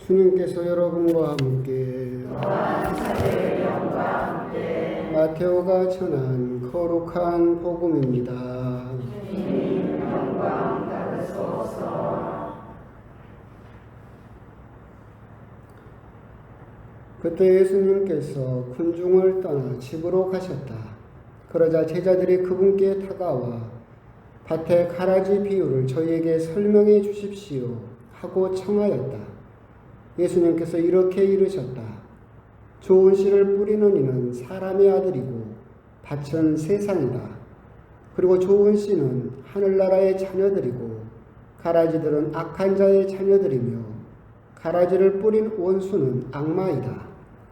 주님께서 여러분과 함께 마테오가 전한 거룩한 복음입니다. 주님 영광 받으소서. 그때 예수님께서 군중을 떠나 집으로 가셨다. 그러자 제자들이 그분께 다가와 밭의 가라지 비유를 저희에게 설명해 주십시오 하고 청하였다. 예수님께서 이렇게 이르셨다. 좋은 씨를 뿌리는 이는 사람의 아들이고 밭은 세상이다. 그리고 좋은 씨는 하늘나라의 자녀들이고 가라지들은 악한 자의 자녀들이며 가라지를 뿌린 원수는 악마이다.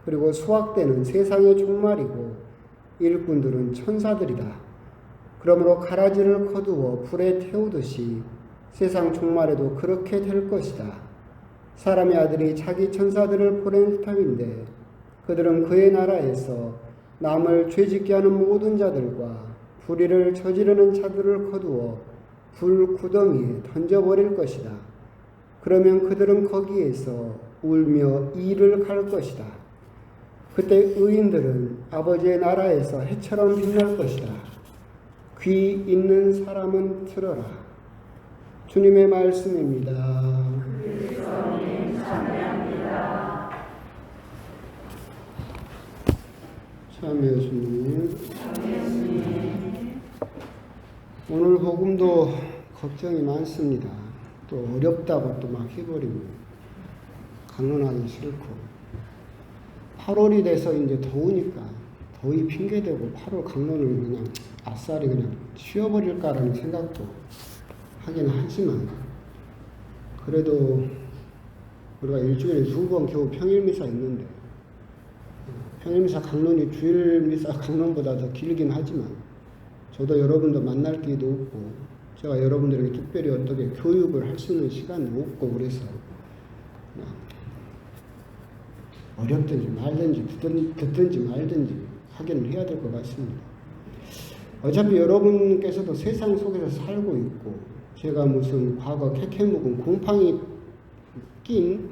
그리고 수확되는 세상의 종말이고 일꾼들은 천사들이다. 그러므로 가라지를 거두어 불에 태우듯이 세상 종말에도 그렇게 될 것이다. 사람의 아들이 자기 천사들을 보낼 터인데 그들은 그의 나라에서 남을 죄짓게 하는 모든 자들과 불의를 저지르는 자들을 거두어 불 구덩이에 던져버릴 것이다. 그러면 그들은 거기에서 울며 이를 갈 것이다. 그때 의인들은 아버지의 나라에서 해처럼 빛날 것이다. 귀 있는 사람은 들어라. 주님의 말씀입니다. 그리스도님 찬양합니다. 참여 주님. 오늘 복음도 걱정이 많습니다. 또 어렵다고 또 막 해버리고 강론하기 싫고 8월이 돼서 이제 더우니까 더위 핑계대고 8월 강론을 그냥 아싸리 그냥 쉬어버릴까라는 생각도 하긴 하지만 그래도 우리가 일주일에 2번 겨우 평일미사 있는데 평일미사 강론이 주일미사 강론보다 더 길긴 하지만 저도 여러분도 만날 기회도 없고 제가 여러분들에게 특별히 어떻게 교육을 할 수 있는 시간도 없고 그래서 어렵든지 말든지 듣든지 말든지 하기는 해야 될 것 같습니다. 어차피 여러분께서도 세상 속에서 살고 있고 제가 무슨 과거 캐캐 묵은 곰팡이 낀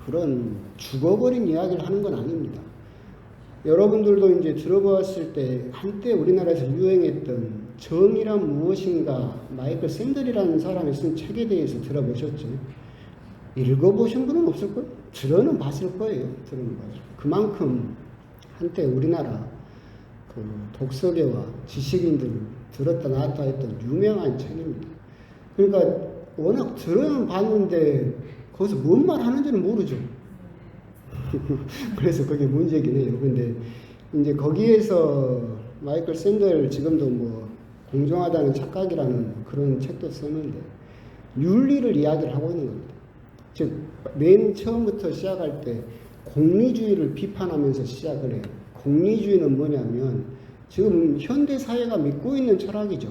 그런 죽어버린 이야기를 하는 건 아닙니다. 여러분들도 이제 들어보았을 때 한때 우리나라에서 유행했던 정의란 무엇인가 마이클 샌들이라는 사람이 쓴 책에 대해서 들어보셨죠? 읽어보신 분은 없을 거예요. 들어는 봤을 거예요. 들어는 봤을 거예요. 그만큼 한때 우리나라 그 독서계와 지식인들을 들었다 놨다 했던 유명한 책입니다. 그러니까 워낙 들어는 봤는데 거기서 뭔 말 하는지는 모르죠. 그래서 그게 문제긴 해요. 근데 이제 거기에서 마이클 샌들 지금도 뭐 공정하다는 착각이라는 그런 책도 썼는데 윤리를 이야기를 하고 있는 겁니다. 즉, 맨 처음부터 시작할 때 공리주의를 비판하면서 시작을 해요. 공리주의는 뭐냐면 지금 현대 사회가 믿고 있는 철학이죠.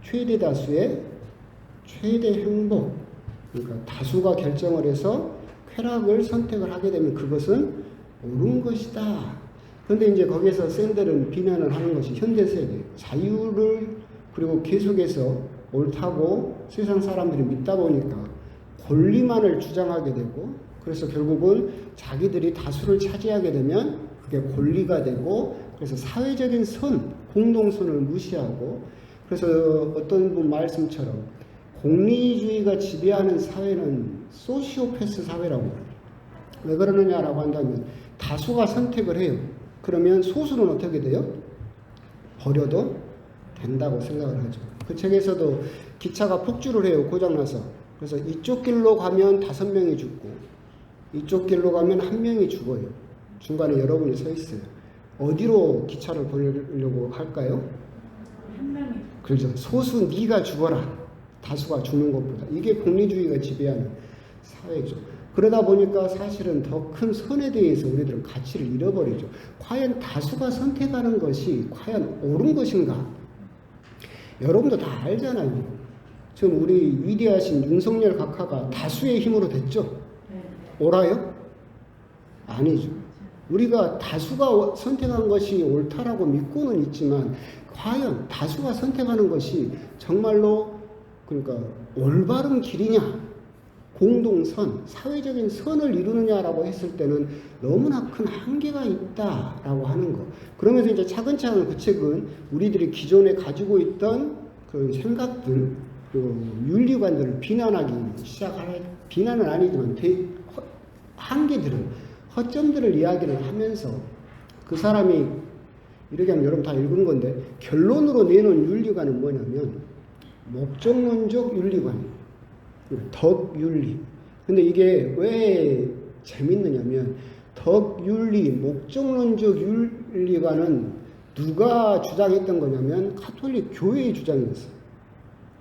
최대 다수의 최대 행복. 그러니까 다수가 결정을 해서 쾌락을 선택을 하게 되면 그것은 옳은 것이다. 그런데 이제 거기서 샌들은 비난을 하는 것이 현대 세대 자유를 그리고 계속해서 옳다고 세상 사람들이 믿다 보니까 권리만을 주장하게 되고 그래서 결국은 자기들이 다수를 차지하게 되면 그게 권리가 되고 그래서 사회적인 선, 공동선을 무시하고 그래서 어떤 분 말씀처럼 공리주의가 지배하는 사회는 소시오패스 사회라고 해요. 왜 그러느냐라고 한다면 다수가 선택을 해요. 그러면 소수는 어떻게 돼요? 버려도 된다고 생각을 하죠. 그 책에서도 기차가 폭주를 해요. 고장나서. 그래서 이쪽 길로 가면 5명이 죽고 이쪽 길로 가면 1명이 죽어요. 중간에 여러분이 서 있어요. 어디로 기차를 보내려고 할까요? 1명이. 그렇죠. 소수 네가 죽어라. 다수가 죽는 것보다. 이게 공리주의가 지배하는 사회죠. 그러다 보니까 사실은 더 큰 선에 대해서 우리들은 가치를 잃어버리죠. 과연 다수가 선택하는 것이 과연 옳은 것인가? 여러분도 다 알잖아요. 지금 우리 위대하신 윤석열 각하가 다수의 힘으로 됐죠? 옳아요? 아니죠. 우리가 다수가 선택한 것이 옳다라고 믿고는 있지만 과연 다수가 선택하는 것이 정말로 그러니까 올바른 길이냐? 공동선, 사회적인 선을 이루느냐라고 했을 때는 너무나 큰 한계가 있다라고 하는 거. 그러면서 이제 차근차근 그 책은 우리들이 기존에 가지고 있던 그 생각들, 그 윤리관들을 비난하기 시작하는, 비난은 아니지만 한계들을, 허점들을 이야기를 하면서 그 사람이 이렇게 하면 여러분 다 읽은 건데 결론으로 내놓은 윤리관은 뭐냐면 목적론적 윤리관이에요. 덕윤리. 근데 이게 왜 재밌느냐면 덕윤리, 목적론적 윤리관은 누가 주장했던 거냐면 가톨릭 교회의 주장이었어요.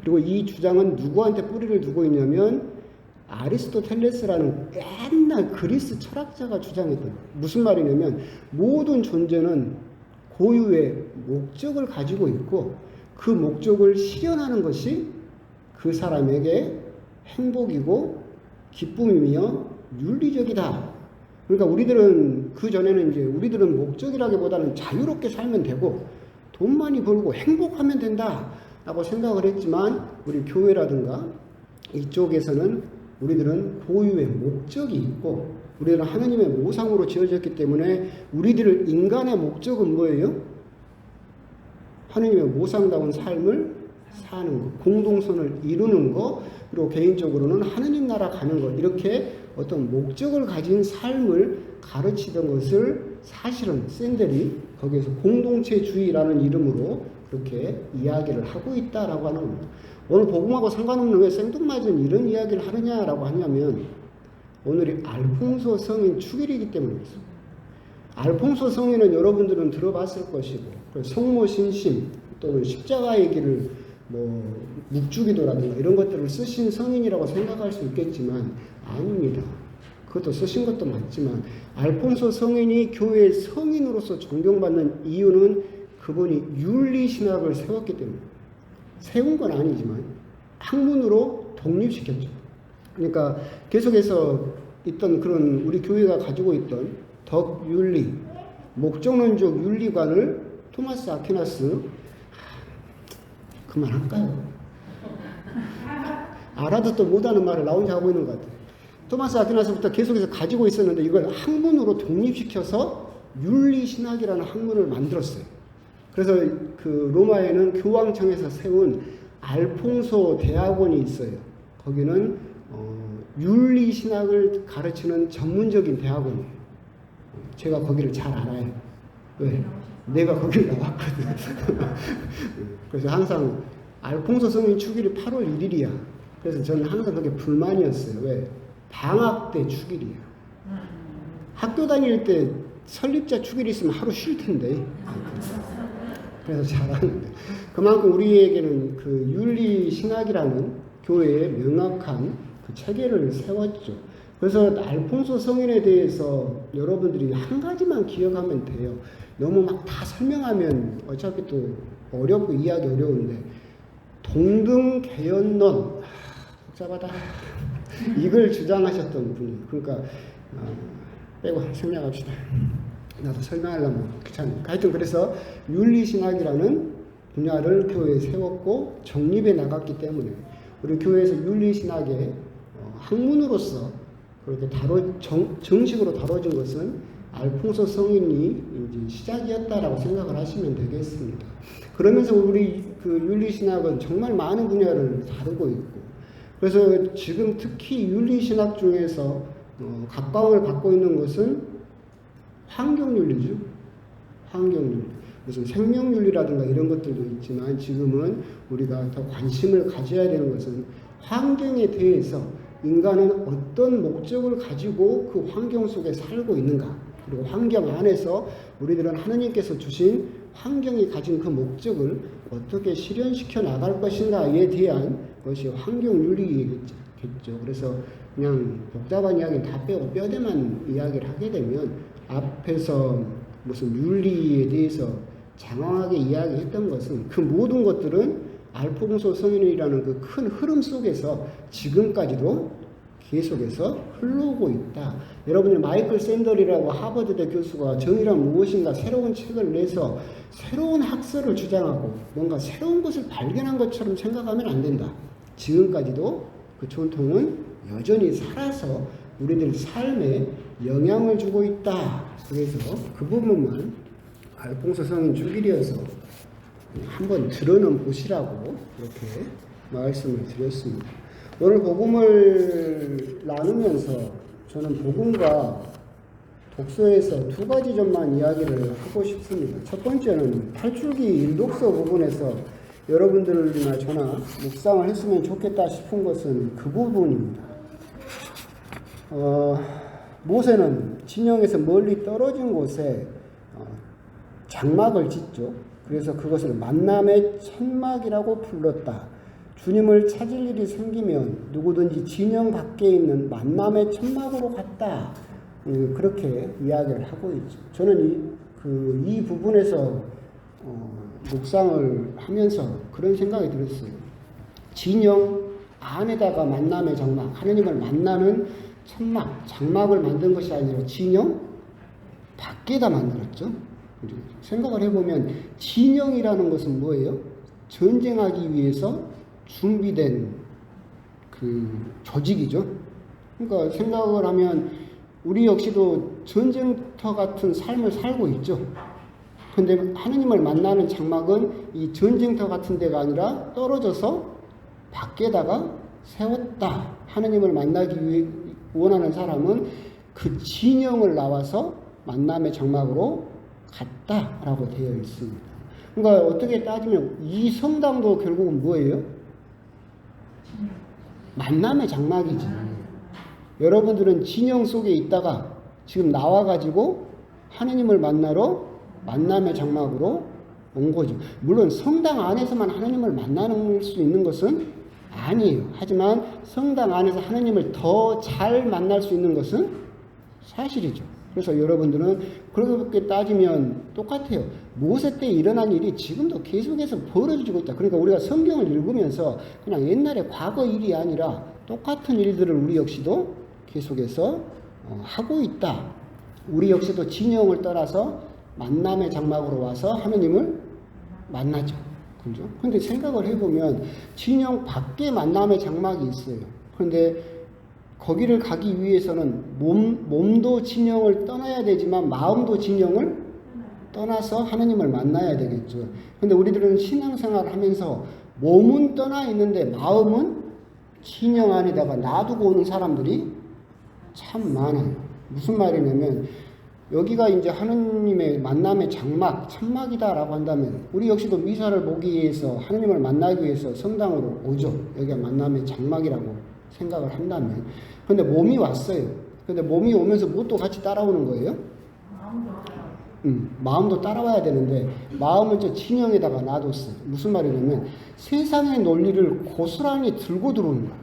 그리고 이 주장은 누구한테 뿌리를 두고 있냐면 아리스토텔레스라는 옛날 그리스 철학자가 주장했던 거예요. 무슨 말이냐면 모든 존재는 고유의 목적을 가지고 있고 그 목적을 실현하는 것이 그 사람에게 행복이고 기쁨이며 윤리적이다. 그러니까 우리들은 그 전에는 이제 우리들은 목적이라기보다는 자유롭게 살면 되고 돈 많이 벌고 행복하면 된다라고 생각을 했지만 우리 교회라든가 이쪽에서는 우리들은 고유의 목적이 있고 우리들은 하나님의 모상으로 지어졌기 때문에 우리들을 인간의 목적은 뭐예요? 하나님의 모상다운 삶을 사는 것, 공동선을 이루는 것, 그리고 개인적으로는 하나님 나라 가는 것, 이렇게 어떤 목적을 가진 삶을 가르치던 것을 사실은 샌델이 거기에서 공동체주의라는 이름으로 그렇게 이야기를 하고 있다라고 하는 겁니다. 오늘 복음하고 상관없는 왜 생뚱맞은 이런 이야기를 하느냐라고 하냐면 오늘이 알퐁소 성인 축일이기 때문에 그렇습니다. 알퐁소 성인은 여러분들은 들어봤을 것이고 성모신심 또는 십자가의 길을 뭐 묵주기도라든가 이런 것들을 쓰신 성인이라고 생각할 수 있겠지만 아닙니다. 그것도 쓰신 것도 맞지만 알폰소 성인이 교회의 성인으로서 존경받는 이유는 그분이 윤리신학을 세웠기 때문에 세운 건 아니지만 학문으로 독립시켰죠. 그러니까 계속해서 있던 그런 우리 교회가 가지고 있던 덕윤리, 목적론적 윤리관을 토마스 아퀴나스 그만할까요? 알아도 또 못하는 말을 나 혼자 하고 있는 것 같아요. 토마스 아퀴나스부터 계속해서 가지고 있었는데 이걸 학문으로 독립시켜서 윤리신학이라는 학문을 만들었어요. 그래서 그 로마에는 교황청에서 세운 알퐁소 대학원이 있어요. 거기는 윤리신학을 가르치는 전문적인 대학원이에요. 제가 거기를 잘 알아요. 왜? 내가 거기를 나왔거든. 그래서 항상 알퐁소 성인 축일이 8월 1일이야. 그래서 저는 항상 그게 불만이었어요. 왜? 방학 때 축일이야. 학교 다닐 때 설립자 축일이 있으면 하루 쉴 텐데. 그래서 잘하는데. 그만큼 우리에게는 그 윤리신학이라는 교회의 명확한 그 체계를 세웠죠. 그래서 알폰소 성인에 대해서 여러분들이 한 가지만 기억하면 돼요. 너무 막 다 설명하면 어차피 또 어렵고 이해하기 어려운데 동등개연론 복잡하다. 이걸 주장하셨던 분이 그러니까 빼고 생략합시다. 나도 설명하려면 귀찮으니까. 하여튼 그래서 윤리신학이라는 분야를 교회에 세웠고 정립해 나갔기 때문에 우리 교회에서 윤리신학의 학문으로서 그렇게 정식으로 다뤄진 것은 알퐁소 성인이 이제 시작이었다라고 생각을 하시면 되겠습니다. 그러면서 우리 그 윤리신학은 정말 많은 분야를 다루고 있고, 그래서 지금 특히 윤리신학 중에서 각광을 받고 있는 것은 환경윤리죠. 환경윤리. 무슨 생명윤리라든가 이런 것들도 있지만 지금은 우리가 더 관심을 가져야 되는 것은 환경에 대해서 인간은 어떤 목적을 가지고 그 환경 속에 살고 있는가, 그리고 환경 안에서 우리들은 하나님께서 주신 환경이 가진 그 목적을 어떻게 실현시켜 나갈 것인가에 대한 것이 환경윤리겠죠. 그래서 그냥 복잡한 이야기는 다 빼고 뼈대만 이야기를 하게 되면 앞에서 무슨 윤리에 대해서 장황하게 이야기했던 것은 그 모든 것들은 알퐁소 성인이라는 그 큰 흐름 속에서 지금까지도 계속해서 흘러오고 있다. 여러분이 마이클 샌델이라고 하버드대 교수가 정의란 무엇인가 새로운 책을 내서 새로운 학설을 주장하고 뭔가 새로운 것을 발견한 것처럼 생각하면 안 된다. 지금까지도 그 전통은 여전히 살아서 우리들 삶에 영향을 주고 있다. 그래서 그 부분만 알fonso 성인 주길이어서 한번 들어는 보시라고 이렇게 말씀을 드렸습니다. 오늘 복음을 나누면서 저는 복음과 독서에서 두 가지 점만 이야기를 하고 싶습니다. 첫 번째는 8줄기 일독서 부분에서 여러분들이나 저나 묵상을 했으면 좋겠다 싶은 것은 그 부분입니다. 모세는 진영에서 멀리 떨어진 곳에 장막을 짓죠. 그래서 그것을 만남의 천막이라고 불렀다. 주님을 찾을 일이 생기면 누구든지 진영 밖에 있는 만남의 천막으로 갔다. 그렇게 이야기를 하고 있죠. 저는 이 부분에서 묵상을 하면서 그런 생각이 들었어요. 진영 안에다가 만남의 장막, 하느님을 만나는 천막, 장막을 만든 것이 아니라 진영 밖에다 만들었죠. 생각을 해보면 진영이라는 것은 뭐예요? 전쟁하기 위해서 준비된 그 조직이죠. 그러니까 생각을 하면 우리 역시도 전쟁터 같은 삶을 살고 있죠. 근데 하느님을 만나는 장막은 이 전쟁터 같은 데가 아니라 떨어져서 밖에다가 세웠다. 하느님을 만나기 위해 원하는 사람은 그 진영을 나와서 만남의 장막으로 갔다라고 되어 있습니다. 그러니까 어떻게 따지면 이 성당도 결국은 뭐예요? 만남의 장막이지. 여러분들은 진영 속에 있다가 지금 나와가지고 하느님을 만나러 만남의 장막으로 온 거죠. 물론 성당 안에서만 하느님을 만나는 수 있는 것은 아니에요. 하지만 성당 안에서 하느님을 더 잘 만날 수 있는 것은 사실이죠. 그래서 여러분들은 그렇게 따지면 똑같아요. 모세 때 일어난 일이 지금도 계속해서 벌어지고 있다. 그러니까 우리가 성경을 읽으면서 그냥 옛날의 과거 일이 아니라 똑같은 일들을 우리 역시도 계속해서 하고 있다. 우리 역시도 진영을 떠나서 만남의 장막으로 와서 하느님을 만나죠. 그죠? 근데 생각을 해보면 진영 밖에 만남의 장막이 있어요. 그런데 거기를 가기 위해서는 몸도 진영을 떠나야 되지만 마음도 진영을 떠나서 하느님을 만나야 되겠죠. 근데 우리들은 신앙생활을 하면서 몸은 떠나 있는데 마음은 진영 안에다가 놔두고 오는 사람들이 참 많아요. 무슨 말이냐면 여기가 이제 하느님의 만남의 장막, 천막이다라고 한다면 우리 역시도 미사를 보기 위해서 하느님을 만나기 위해서 성당으로 오죠. 여기가 만남의 장막이라고 생각을 한다면. 근데 몸이 왔어요. 근데 몸이 오면서 무엇도 같이 따라오는 거예요? 마음도 따라와야 되는데 마음은 저 진영에다가 놔뒀어요. 무슨 말이냐면 세상의 논리를 고스란히 들고 들어오는 거예요.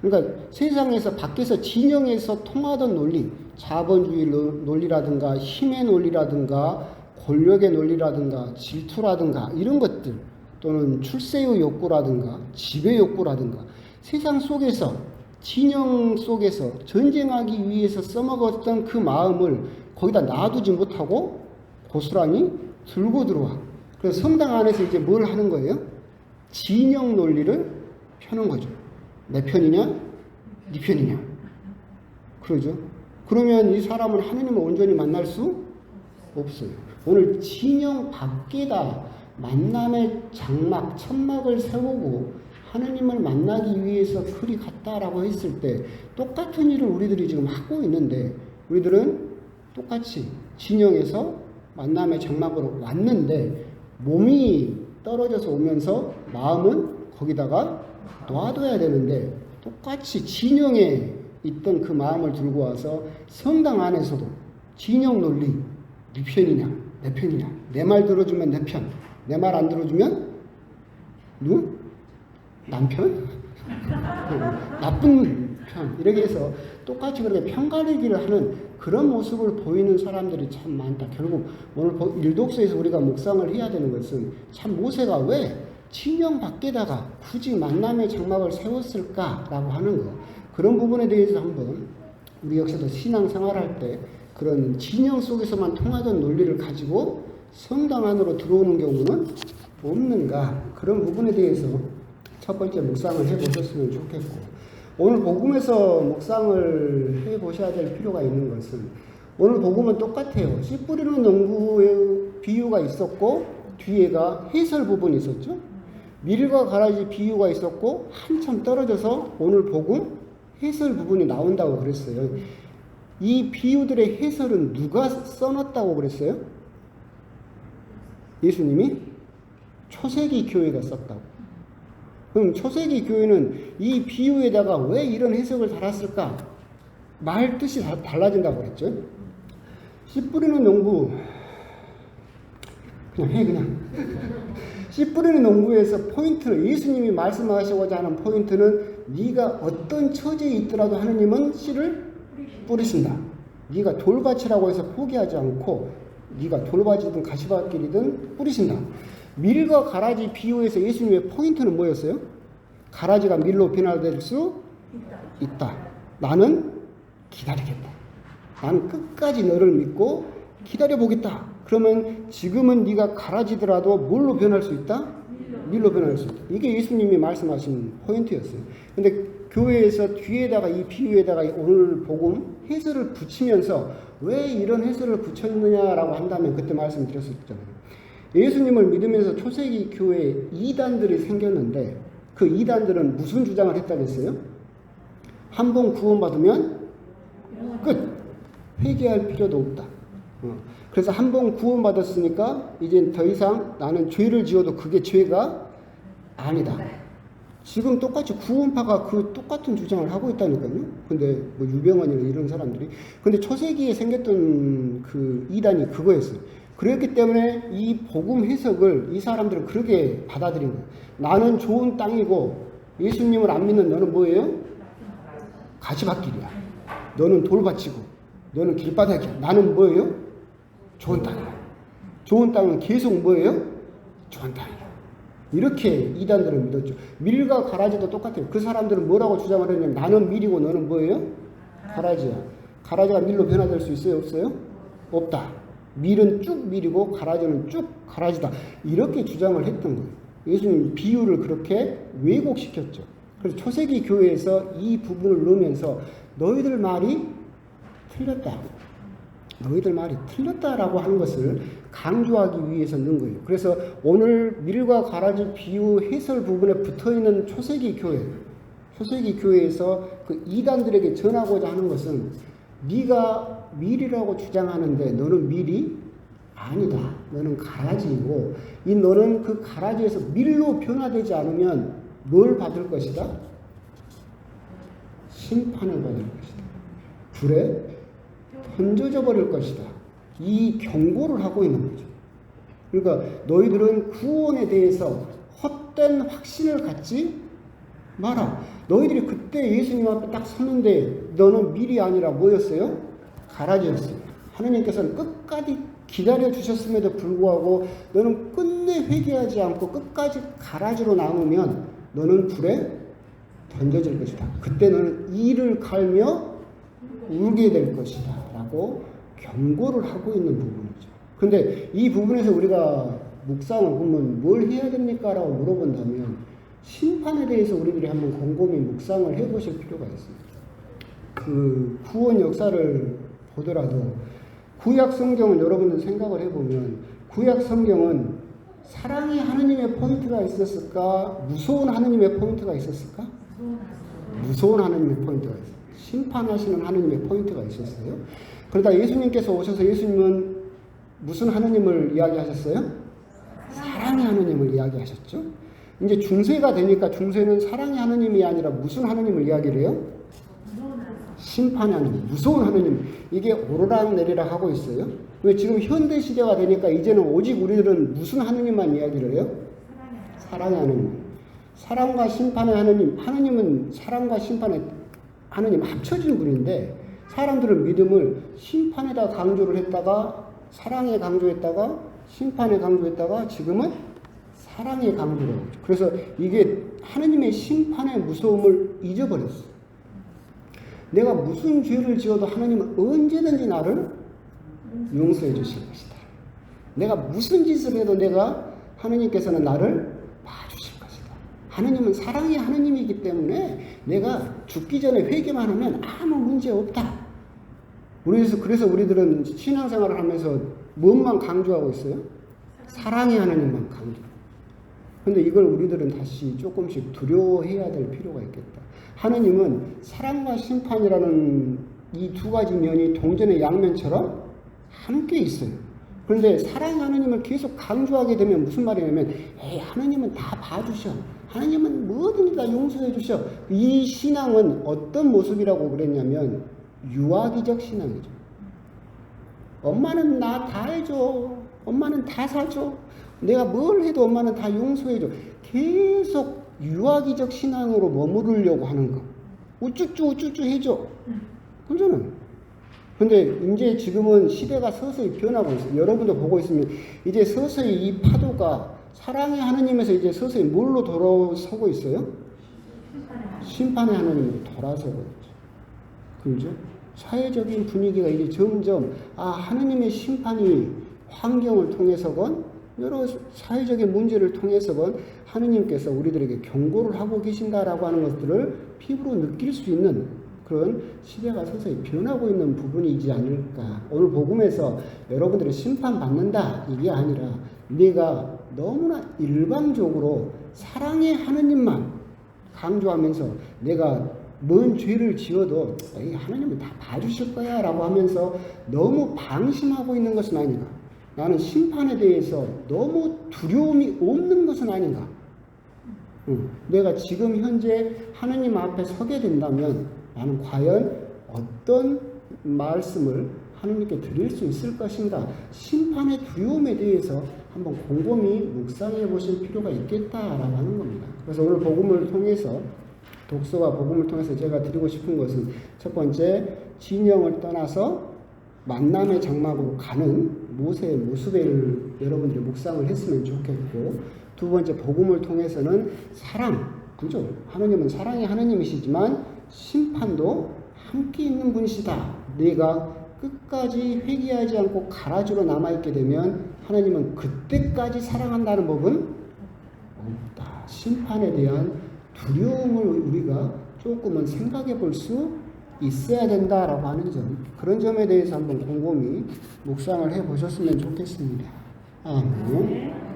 그러니까 세상에서 밖에서 진영에서 통하던 논리, 자본주의 논리라든가 힘의 논리라든가 권력의 논리라든가 질투라든가 이런 것들 또는 출세의 욕구라든가 지배 욕구라든가 세상 속에서 진영 속에서 전쟁하기 위해서 써먹었던 그 마음을 거기다 놔두지 못하고 고스란히 들고 들어와. 그래서 성당 안에서 이제 뭘 하는 거예요? 진영 논리를 펴는 거죠. 내 편이냐? 네 편이냐? 그러죠. 그러면 이 사람은 하느님을 온전히 만날 수 없어요. 오늘 진영 밖에다 만남의 장막, 천막을 세우고 하느님을 만나기 위해서 그리 갔다라고 했을 때 똑같은 일을 우리들이 지금 하고 있는데 우리들은 똑같이 진영에서 만남의 장막으로 왔는데 몸이 떨어져서 오면서 마음은 거기다가 놔둬야 되는데 똑같이 진영에 있던 그 마음을 들고 와서 성당 안에서도 진영 논리, 네 편이냐 내 편이냐, 내 말 들어주면 내 편, 내 말 안 들어주면 누구? 남편? 나쁜 편 이렇게 해서 똑같이 그렇게 편가르기를 하는 그런 모습을 보이는 사람들이 참 많다. 결국 오늘 일독서에서 우리가 묵상을 해야 되는 것은 참 모세가 왜 진영 밖에다가 굳이 만남의 장막을 세웠을까라고 하는 거. 그런 부분에 대해서 한번 우리 역시도 신앙생활할 때 그런 진영 속에서만 통하던 논리를 가지고 성당 안으로 들어오는 경우는 없는가. 그런 부분에 대해서 첫 번째 묵상을 해보셨으면 좋겠고, 오늘 복음에서 묵상을 해보셔야 될 필요가 있는 것은, 오늘 복음은 똑같아요. 씨 뿌리는 농부의 비유가 있었고 뒤에가 해설 부분이 있었죠. 밀과 가라지 비유가 있었고 한참 떨어져서 오늘 복음 해설 부분이 나온다고 그랬어요. 이 비유들의 해설은 누가 써놨다고 그랬어요? 예수님이? 초세기 교회가 썼다고. 그럼 초세기 교회는 이 비유에다가 왜 이런 해석을 달았을까? 말 뜻이 달라진다고 그랬죠. 씨 뿌리는 농부, 그냥 씨 뿌리는 농부에서 포인트를, 예수님이 말씀하시고자 하는 포인트는, 네가 어떤 처지에 있더라도 하느님은 씨를 뿌리신다. 네가 돌밭이라고 해서 포기하지 않고 네가 돌밭이든 가시밭길이든 뿌리신다. 밀과 가라지 비유에서 예수님의 포인트는 뭐였어요? 가라지가 밀로 변화될 수 있다. 나는 기다리겠다. 나는 끝까지 너를 믿고 기다려보겠다. 그러면 지금은 네가 가라지더라도 뭘로 변할 수 있다? 밀로 변할 수 있다. 이게 예수님이 말씀하신 포인트였어요. 근데 교회에서 뒤에다가 이 비유에다가 오늘 복음 해설을 붙이면서 왜 이런 해설을 붙였느냐라고 한다면, 그때 말씀드렸었잖아요. 예수님을 믿으면서 초세기 교회에 이단들이 생겼는데, 그 이단들은 무슨 주장을 했다고 했어요? 한 번 구원받으면 끝! 회개할 필요도 없다. 그래서 한 번 구원받았으니까 이제 더 이상 나는 죄를 지어도 그게 죄가 아니다. 지금 똑같이 구원파가 그 똑같은 주장을 하고 있다니까요. 근데 뭐 유병헌이나 이런 사람들이. 근데 초세기에 생겼던 그 이단이 그거였어요. 그렇기 때문에 이 복음 해석을 이 사람들은 그렇게 받아들인 거예요. 나는 좋은 땅이고 예수님을 안 믿는 너는 뭐예요? 가시밭길이야. 너는 돌밭이고 너는 길바닥이야. 나는 뭐예요? 좋은 땅이야. 좋은 땅은 계속 뭐예요? 좋은 땅이야. 이렇게 이단들은 믿었죠. 밀과 가라지도 똑같아요. 그 사람들은 뭐라고 주장을 했냐면, 나는 밀이고 너는 뭐예요? 가라지야. 가라지가 밀로 변화될 수 있어요? 없어요? 없다. 밀은 쭉 밀이고 가라지는 쭉 가라지다. 이렇게 주장을 했던 거예요. 예수님 비유를 그렇게 왜곡시켰죠. 그래서 초세기 교회에서 이 부분을 넣으면서 너희들 말이 틀렸다. 너희들 말이 틀렸다라고 하는 것을 강조하기 위해서 넣은 거예요. 그래서 오늘 밀과 가라지 비유 해설 부분에 붙어있는 초세기 교회에서 그 이단들에게 전하고자 하는 것은, 네가 밀이라고 주장하는데 너는 밀이 아니다. 너는 가라지이고, 이 너는 그 가라지에서 밀로 변화되지 않으면 뭘 받을 것이다? 심판을 받을 것이다. 불에 던져져 버릴 것이다. 이 경고를 하고 있는 거죠. 그러니까 너희들은 구원에 대해서 헛된 확신을 갖지 마라. 너희들이 그때 예수님 앞에 딱 섰는데 너는 밀이 아니라 뭐였어요? 가라지였어요. 하느님께서는 끝까지 기다려 주셨음에도 불구하고 너는 끝내 회개하지 않고 끝까지 가라지로 남으면 너는 불에 던져질 것이다. 그때 너는 이를 갈며 울게 될 것이다 라고 경고를 하고 있는 부분이죠. 근데 이 부분에서 우리가 묵상을 보면 뭘 해야 됩니까? 라고 물어본다면, 심판에 대해서 우리들이 한번 곰곰이 묵상을 해보실 필요가 있습니다. 그 구원 역사를 보더라도 구약 성경을 여러분들 생각을 해보면, 구약 성경은 사랑의 하느님의 포인트가 있었을까? 무서운 하느님의 포인트가 있었을까? 무서운 하느님의 포인트가 있어요. 심판하시는 하느님의 포인트가 있었어요. 그러다 예수님께서 오셔서 예수님은 무슨 하느님을 이야기하셨어요? 사랑의 하느님을 이야기하셨죠. 이제 중세가 되니까 중세는 사랑의 하느님이 아니라 무슨 하느님을 이야기를 해요? 심판의 하느님, 무서운 하느님. 이게 오르락 내리락 하고 있어요. 왜 지금 현대 시대가 되니까 이제는 오직 우리들은 무슨 하느님만 이야기를 해요? 사랑의 하느님. 사랑과 심판의 하느님. 하느님은 사랑과 심판의 하느님 합쳐진 분인데, 사람들은 믿음을 심판에다 강조를 했다가 사랑에 강조했다가 심판에 강조했다가 지금은 사랑에 강조를 하죠. 그래서 이게 하느님의 심판의 무서움을 잊어버렸어요. 내가 무슨 죄를 지어도 하느님은 언제든지 나를 용서해 주실 것이다. 내가 무슨 짓을 해도 하느님께서는 나를 봐주실 것이다. 하느님은 사랑의 하느님이기 때문에 내가 죽기 전에 회개만 하면 아무 문제 없다. 그래서 우리들은 신앙생활을 하면서 무엇만 강조하고 있어요? 사랑의 하나님만 강조. 근데 이걸 우리들은 다시 조금씩 두려워해야 될 필요가 있겠다. 하느님은 사랑과 심판이라는 이 두 가지 면이 동전의 양면처럼 함께 있어요. 그런데 사랑의 하느님을 계속 강조하게 되면 무슨 말이냐면, 에이, 하느님은 다 봐주셔. 하느님은 뭐든지 다 용서해 주셔. 이 신앙은 어떤 모습이라고 그랬냐면 유아기적 신앙이죠. 엄마는 나 다 해줘. 엄마는 다 사줘. 내가 뭘 해도 엄마는 다 용서해줘. 계속 유아기적 신앙으로 머무르려고 하는 거. 우쭈쭈 해줘. 그러잖아요. 근데 이제 지금은 시대가 서서히 변하고 있어요. 여러분도 보고 있으면 이제 서서히 이 파도가 사랑의 하느님에서 이제 서서히 뭘로 돌아서고 있어요? 심판의 하느님으로 돌아서고 있죠. 그렇죠? 사회적인 분위기가 이제 점점 하느님의 심판이 환경을 통해서건 여러 사회적인 문제를 통해서건 하느님께서 우리들에게 경고를 하고 계신다라고 하는 것들을 피부로 느낄 수 있는 그런 시대가 서서히 변하고 있는 부분이지 않을까. 오늘 복음에서 여러분들이 심판받는다 이게 아니라 내가 너무나 일방적으로 사랑의 하느님만 강조하면서 내가 뭔 죄를 지어도 하나님은 다 봐주실 거야 라고 하면서 너무 방심하고 있는 것은 아닌가. 나는 심판에 대해서 너무 두려움이 없는 것은 아닌가. 내가 지금 현재 하느님 앞에 서게 된다면 나는 과연 어떤 말씀을 하느님께 드릴 수 있을 것인가. 심판의 두려움에 대해서 한번 곰곰이 묵상해 보실 필요가 있겠다라고 하는 겁니다. 그래서 오늘 복음을 통해서 독서와 복음을 통해서 제가 드리고 싶은 것은 첫 번째, 진영을 떠나서 만남의 장막으로 가는 모세의 모습을 여러분들이 묵상을 했으면 좋겠고, 두 번째, 복음을 통해서는 사랑, 그죠? 하느님은 사랑의 하느님이시지만 심판도 함께 있는 분이시다. 내가 끝까지 회개하지 않고 가라지로 남아있게 되면 하나님은 그때까지 사랑한다는 법은 없다. 심판에 대한 두려움을 우리가 조금은 생각해 볼 수 있어야 된다라고 하는 점, 그런 점에 대해서 한번 곰곰이 묵상을 해 보셨으면 좋겠습니다. 아멘.